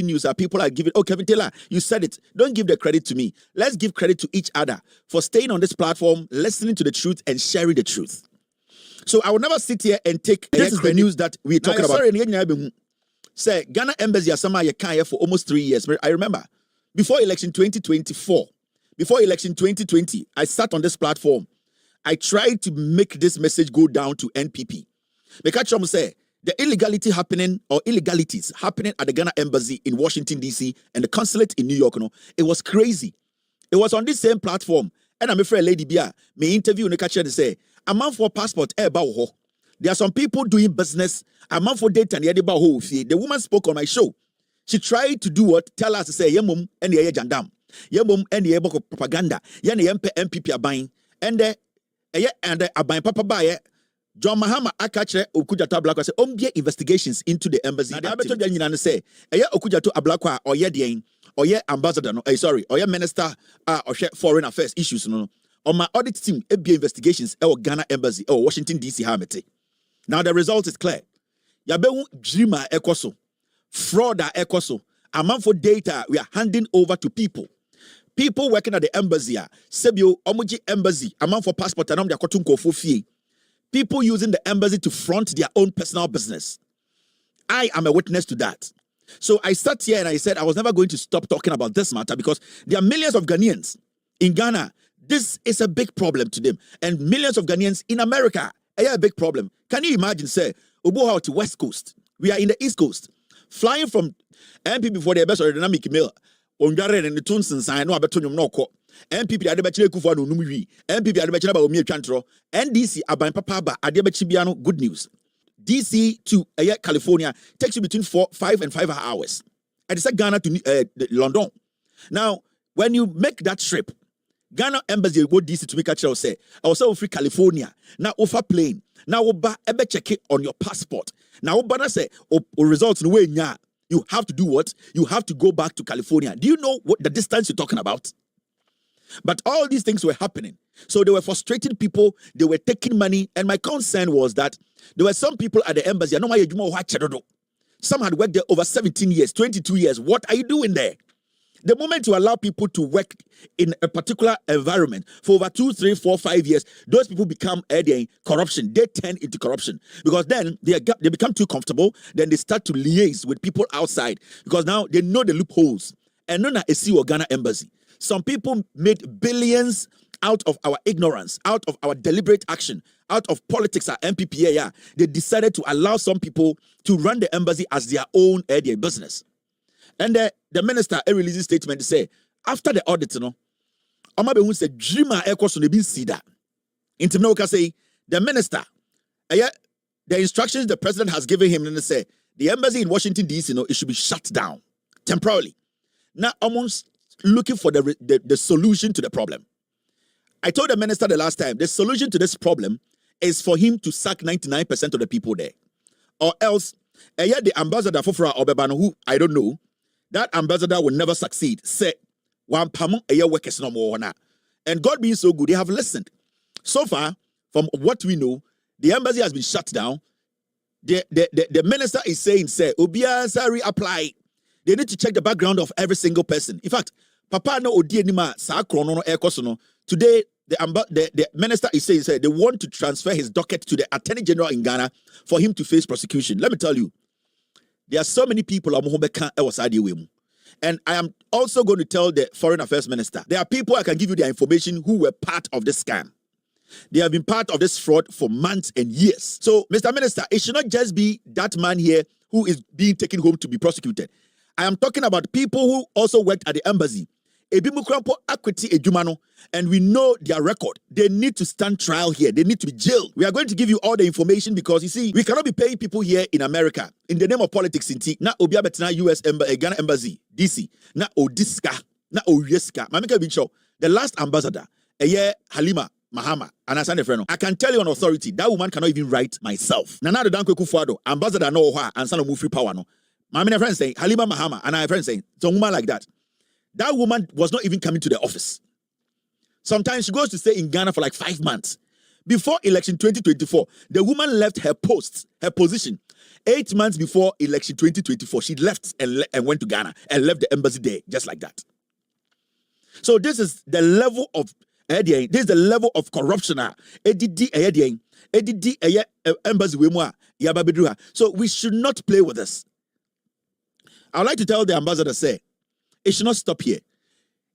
news that people are giving. Oh, Kevin Taylor, you said it. Don't give the credit to me. Let's give credit to each other for staying on this platform, listening to the truth, and sharing the truth. So I will never sit here and take. This is the news that we're talking about. Say Ghana Embassy Asama Yekaya for almost 3 years. I remember before election 2024, before election 2020, I sat on this platform. I tried to make this message go down to NPP. Because say the illegality happening or illegalities happening at the Ghana Embassy in Washington D.C. and the consulate in New York, it was crazy. It was on this same platform. And I'm afraid Lady Bia may interview in the catcher and say, a man for passport, there are some people doing business, a man for data, and the woman spoke on my show. She tried to do what? Tell us to say, Yemum and the Jandam, Yemum and the Eboko propaganda, Yan MPP are buying, and the Abain Papa Baye, John Mahama Akache Okudjato Ablakwah say, investigations into the embassy. Now, the Abeto Janina say, Okudjato Ablakwah or Yedien, or ambassador, or minister, or foreign affairs issues, on my audit team, be investigations or Ghana Embassy or Washington D.C. Hamete. Now the result is clear. Yabehu dreamer ekoso, frauder ekoso, amount for data we are handing over to people. People working at the embassy, Sebio Omuji Embassy, amount for passport and their kotunko fofie. People using the embassy to front their own personal business. I am a witness to that. So I sat here and I said I was never going to stop talking about this matter because there are millions of Ghanaians in Ghana. This is a big problem to them. And millions of Ghanaians in America, a big problem. Can you imagine, say, Oboha to West Coast? We are in the East Coast. Flying from MPP before the best or dynamic mail. Ongare and the Tunson sign, no abetonum no ko. MPP Adebachile Kufa no Numui. MPP Adebachile Omi Chantro. NDC Aban Papa Adebachibiano, good news. DC to California takes you between 5 and 5 hours. And it's Ghana to London. Now, when you make that trip, Ghana Embassy go DC to make a child say, I was so free California. Now offer plane. Now oba ebe check it on your passport. Now oba say results in the way nya. You have to do what? You have to go back to California. Do you know what the distance you're talking about? But all these things were happening. So they were frustrating people, they were taking money, and my concern was that there were some people at the embassy. Some had worked there over 17 years, 22 years. What are you doing there? The moment you allow people to work in a particular environment for over 2, 3, 4, 5 years, those people become corruption. They turn into corruption because then they become too comfortable. Then they start to liaise with people outside because now they know the loopholes. And none a see or Ghana Embassy. Some people made billions out of our ignorance, out of our deliberate action, out of politics at MPPA. They decided to allow some people to run the embassy as their own business. And the minister released a statement to say, after the audit, Omabe said, Dreamer Ekos on the Sida. Intimnoka say, the minister, the instructions the president has given him, and they say, the embassy in Washington D.C., it should be shut down temporarily. Now, almost looking for the solution to the problem. I told the minister the last time, the solution to this problem is for him to sack 99% of the people there. Or else, the ambassador Fofra Obebano, who I don't know, that ambassador will never succeed. Say, one pamon workers no more. And God being so good, they have listened. So far, from what we know, the embassy has been shut down. The minister is saying, say, Obia Sari apply. They need to check the background of every single person. In fact, Papa no odi anima sa krono no ekoso. Today, the minister is saying they want to transfer his docket to the Attorney General in Ghana for him to face prosecution. Let me tell you, there are so many people and I am also going to tell the Foreign Affairs Minister, there are people I can give you their information who were part of this scam. They have been part of this fraud for months and years. So, Mr. Minister, it should not just be that man here who is being taken home to be prosecuted. I am talking about people who also worked at the embassy. And we know their record. They need to stand trial here. They need to be jailed. We are going to give you all the information because you see, we cannot be paying people here in America in the name of politics. Na Obia Betina US Ghana Embassy, DC, na Odiska, na Oyeska. Mamika Bicho, the last ambassador, Halima Mahama, and I can tell you on authority, that woman cannot even write myself. Nana Dankwe Kufuado, ambassador no ha, and son of free power no. My friend saying Halima Mahama, and I have friends saying, it's a woman like that. That woman was not even coming to the office. Sometimes she goes to stay in Ghana for like 5 months. Before election 2024, the woman left her post, her position, 8 months before election 2024, she left and went to Ghana and left the embassy there just like that. So this is the level of corruption. So we should not play with this. I would like to tell the ambassador, say, it should not stop here.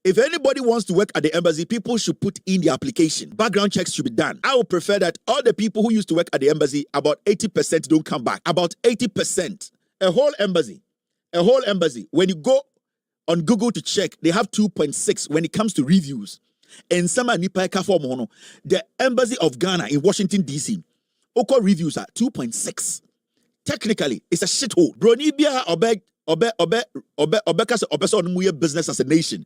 If anybody wants to work at the embassy, people should put in the application. Background checks should be done. I would prefer that all the people who used to work at the embassy, about 80% don't come back. About 80%. A whole embassy. When you go on Google to check, they have 2.6 when it comes to reviews. And some the embassy of Ghana in Washington D.C. Oko reviews are 2.6. Technically, it's a shithole. Bronibia obeka business as a nation.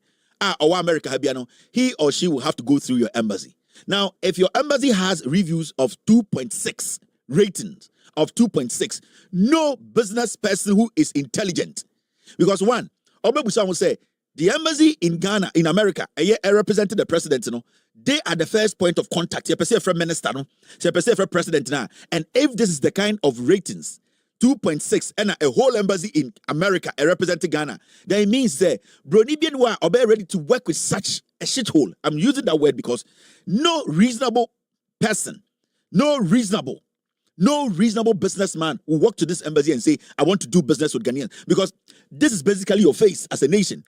Or America Habiano, he or she will have to go through your embassy. Now, if your embassy has reviews of 2.6, ratings of 2.6, no business person who is intelligent. Because one, Obebusa will say, the embassy in Ghana, in America, representing the president, they are the first point of contact. You say for minister, you say for president now. And if this is the kind of ratings, 2.6 and a whole embassy in America representing Ghana, then it means that Bronibian are ready to work with such a shithole. I'm using that word because no reasonable person, no reasonable businessman will walk to this embassy and say, I want to do business with Ghanaians, because this is basically your face as a nation.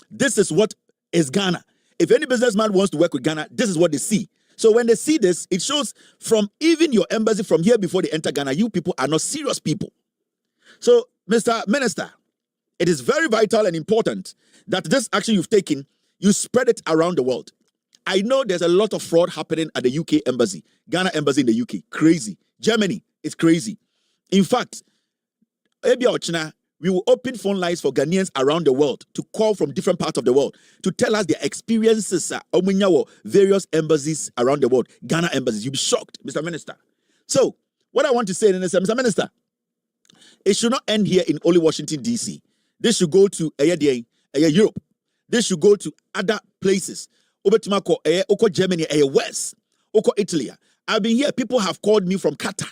This is what is Ghana. If any businessman wants to work with Ghana, this is what they see. So when they see this, it shows from even your embassy from here before they enter Ghana, you people are not serious people. So, Mr. Minister, it is very vital and important that this action you've taken, you spread it around the world. I know there's a lot of fraud happening at the UK embassy, Ghana embassy in the UK. Crazy. Germany, it's crazy. In fact, we will open phone lines for Ghanaians around the world to call from different parts of the world to tell us their experiences at various embassies around the world. Ghana embassies. You'll be shocked, Mr. Minister. So, what I want to say is, Mr. Minister, it should not end here in only Washington, D.C. This should go to Europe. This should go to other places. Oko Germany, West, Oko Italy. I've been here. People have called me from Qatar.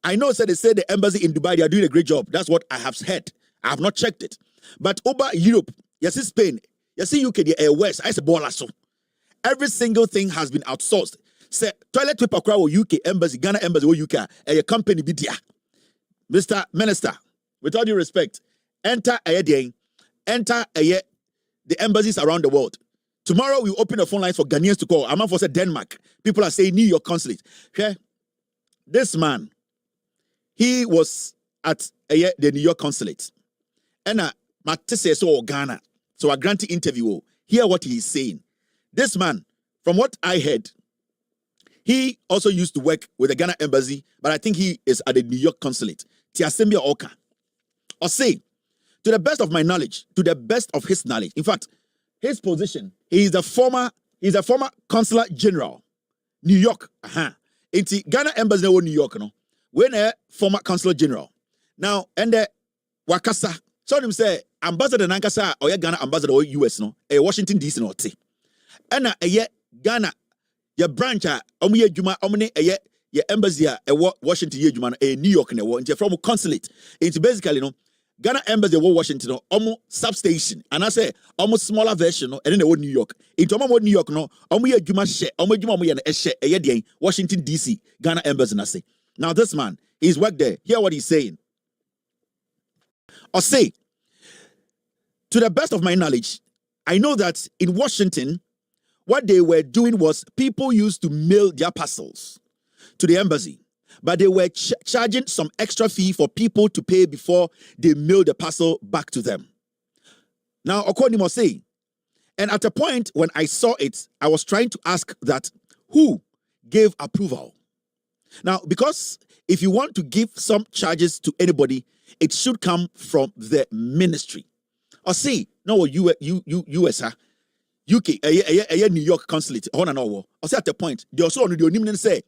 I know, they say the embassy in Dubai, they are doing a great job. That's what I have heard. I have not checked it. But over Europe, you see Spain, you see UK, the West, I say so. Every single thing has been outsourced. Say toilet paper crowd UK embassy, Ghana embassy, or UK, a company be there. Mr. Minister, with all due respect, enter the embassies around the world. Tomorrow we open the phone lines for Ghanaians to call. I'm for say Denmark. People are saying New York consulate. Okay? This man, he was at the New York consulate. And Matisse so Ghana. So I grant the interview. Hear what he's saying. This man, from what I heard, he also used to work with the Ghana embassy, but I think he is at the New York consulate. Tiasembia Oka. Or say, to the best of my knowledge, to the best of his knowledge, in fact, his position, he's a former consular general, New York. It's Ghana embassy in New York, no. When a former consular general. Now, and the Wakasa, so him say, ambassador Nankasa or Ghana ambassador or US, no, a Washington D.C. no te. And a Ghana, your branch, Juma, your embassy, a Washington, Juma, a New York, and from consulate. It's basically, no, Ghana embassy, Washington, almost substation, and I say almost smaller version, and then the New York. Into New York, no, Juma share, Juma, Washington D.C., Ghana embassy, and I say. Now, this man, he's worked there. Hear what he's saying. Or say, to the best of my knowledge, I know that in Washington, what they were doing was people used to mail their parcels to the embassy, but they were charging some extra fee for people to pay before they mail the parcel back to them. Now, according to say, and at a point when I saw it, I was trying to ask that who gave approval? Now, because if you want to give some charges to anybody, it should come from the ministry. Or say, no, US, UK, New York consulate, or say at the point, they also on the say,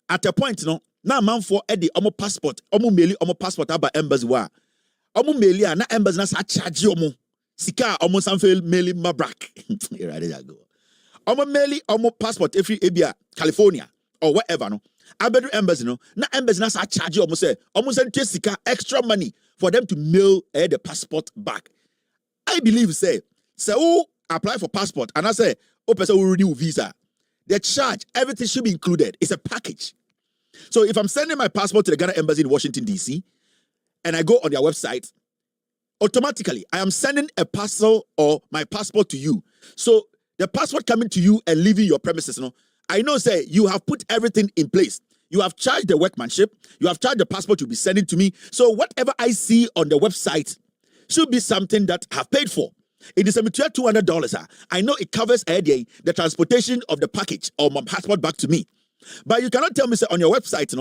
at a point, no, now man for Eddie, passport, passport about embassy wa. Melia, na embassy na charge yomo. Sika, samfel mailing mabrak. Here I go. Maili, passport, if you California, or whatever, no. Abedu embassy no. Na embassy na sa charge almost sika extra money for them to mail the passport back. I believe say who apply for passport and I say person will renew visa. The charge, everything should be included. It's a package. So if I'm sending my passport to the Ghana Embassy in Washington D.C. and I go on their website, automatically I am sending a parcel or my passport to you. So the passport coming to you and leaving your premises, I know say you have put everything in place. You have charged the workmanship. You have charged the passport you'll be sending to me. So whatever I see on the website should be something that I have paid for. It is a $200. I know it covers the transportation of the package or my passport back to me. But you cannot tell me, say, on your website,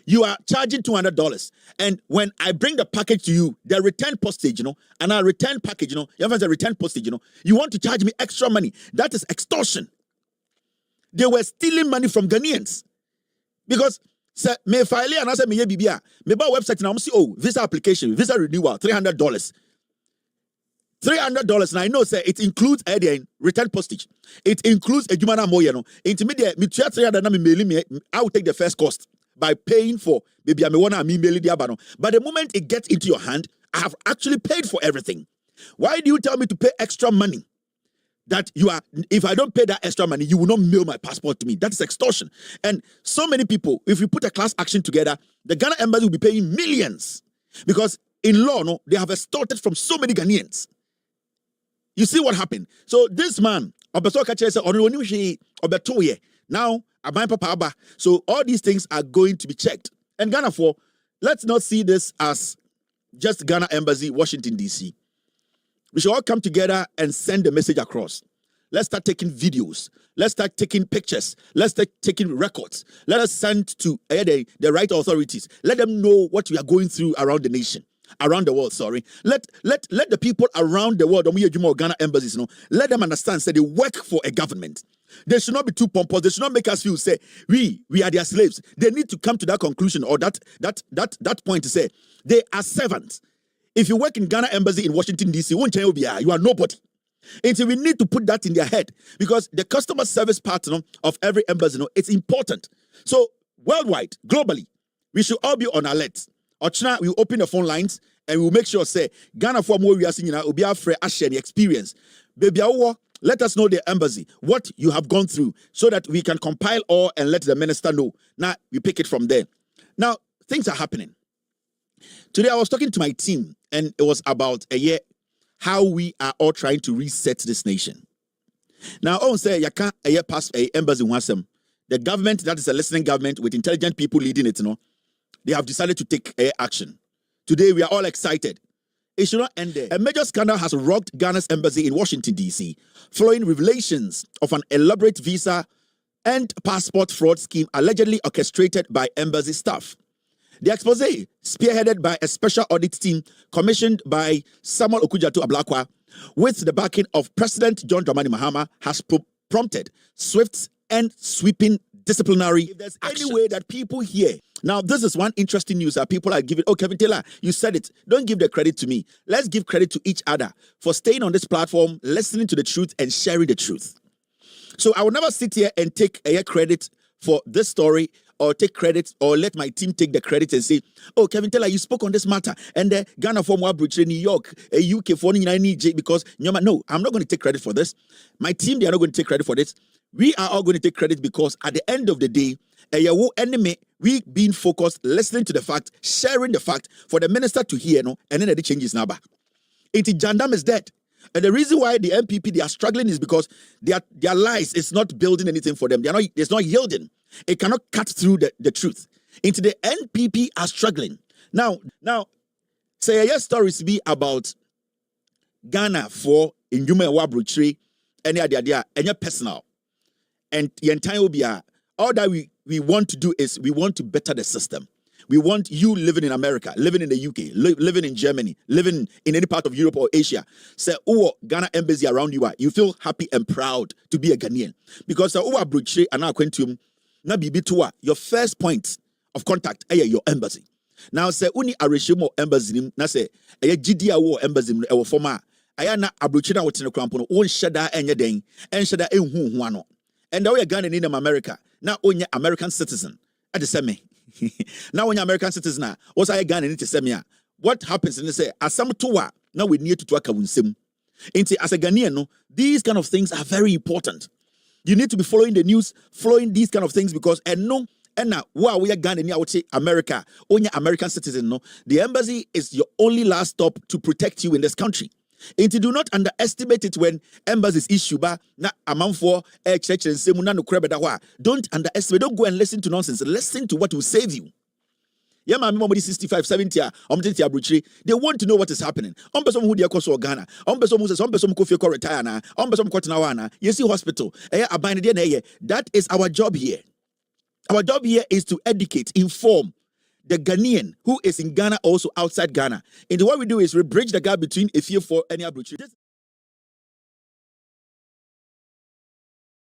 you are charging $200. And when I bring the package to you, the return postage, and our return package, you have a return postage, you want to charge me extra money. That is extortion. They were stealing money from Ghanaians. Because, say, me file and I say, me buy website, and I'm saying, visa application, visa renewal, $300. $300, and I know say it includes return postage. It includes a human moyeno. Intermediate, I will take the first cost by paying for maybe I'm one me mail the. But the moment it gets into your hand, I have actually paid for everything. Why do you tell me to pay extra money? That if I don't pay that extra money, you will not mail my passport to me. That's extortion. And so many people, if we put a class action together, the Ghana Embassy will be paying millions. Because in law, they have extorted from so many Ghanaians. You see what happened? So this man, now, so all these things are going to be checked. And Ghana let's not see this as just Ghana Embassy, Washington D.C. We should all come together and send the message across. Let's start taking videos. Let's start taking pictures. Let's start taking records. Let us send to the right authorities. Let them know what we are going through around the nation. Around the world, sorry. Let the people around the world, Ghana embassies, let them understand, say they work for a government. They should not be too pompous. They should not make us feel, say, we are their slaves. They need to come to that conclusion or that point to say, they are servants. If you work in Ghana Embassy in Washington, D.C., you are nobody. And so we need to put that in their head because the customer service part of every embassy, it's important. So worldwide, globally, we should all be on alert. Ochna, we open the phone lines and we will make sure, say, Ghana for more we are seeing, will be our share experience. Baby, let us know the embassy, what you have gone through, so that we can compile all and let the minister know. Now, we pick it from there. Now, things are happening. Today, I was talking to my team, and it was about how we are all trying to reset this nation. Now, I say, you can't pass a embassy once. The government, that is a listening government with intelligent people leading it, they have decided to take action. Today, we are all excited. It should not end there. A major scandal has rocked Ghana's embassy in Washington, D.C., following revelations of an elaborate visa and passport fraud scheme allegedly orchestrated by embassy staff. The expose, spearheaded by a special audit team commissioned by Samuel Okudzeto Ablakwah, with the backing of President John Dramani Mahama, has prompted swift and sweeping disciplinary if there's action. Any way that people hear. Now, this is one interesting news that people are giving. Oh, Kevin Taylor, you said it. Don't give the credit to me. Let's give credit to each other for staying on this platform, listening to the truth, and sharing the truth. So I will never sit here and take credit for this story or take credit or let my team take the credit and say, oh, Kevin Taylor, you spoke on this matter. And the Ghana from Wabridge, New York, UK for because no, I'm not going to take credit for this. My team, they are not going to take credit for this. We are all going to take credit because at the end of the day, we being focused, listening to the fact, sharing the fact for the minister to hear, and then the changes now. Jandam is dead. And the reason why the MPP, they are struggling is because their lies is not building anything for them. It's not yielding. It cannot cut through the truth. Into the NPP are struggling. Now, say your stories be about Ghana for in Yuma Wabruchri, and your personal. And the entire will be all that we want to do is we want to better the system. We want you living in America, living in the UK, living in Germany, living in any part of Europe or Asia. Say, oh, Ghana embassy around you feel happy and proud to be a Ghanaian. Because your first point of contact is your embassy. Now, say, uni arishimo embassy, na say, GDA war embassy, former. Ayana abruchina wotino krampono, one shada enya den, and shada huano. And now we are Ghana in America. Now only American citizen at the same. Now when you're American citizen, what's I Ghana in the same? What happens in the say as some toa now we need to talk sim. As a Ghanaian, no, these kind of things are very important. You need to be following the news, following these kind of things because and now wow we are Ghana, I would say America, only American citizen. No, the embassy is your only last stop to protect you in this country. And do not underestimate it when embassies issue na amount for church and say don't underestimate, don't go and listen to nonsense. Listen to what will save you. Yeah, my mom 65, 70, they want to know what is happening. Person who they are Ghana, person who says person who retire na, person who you see hospital. That is our job here. Our job here is to educate, inform the Ghanaian who is in Ghana, also outside Ghana. And what we do is we bridge the gap between a few for any abroad.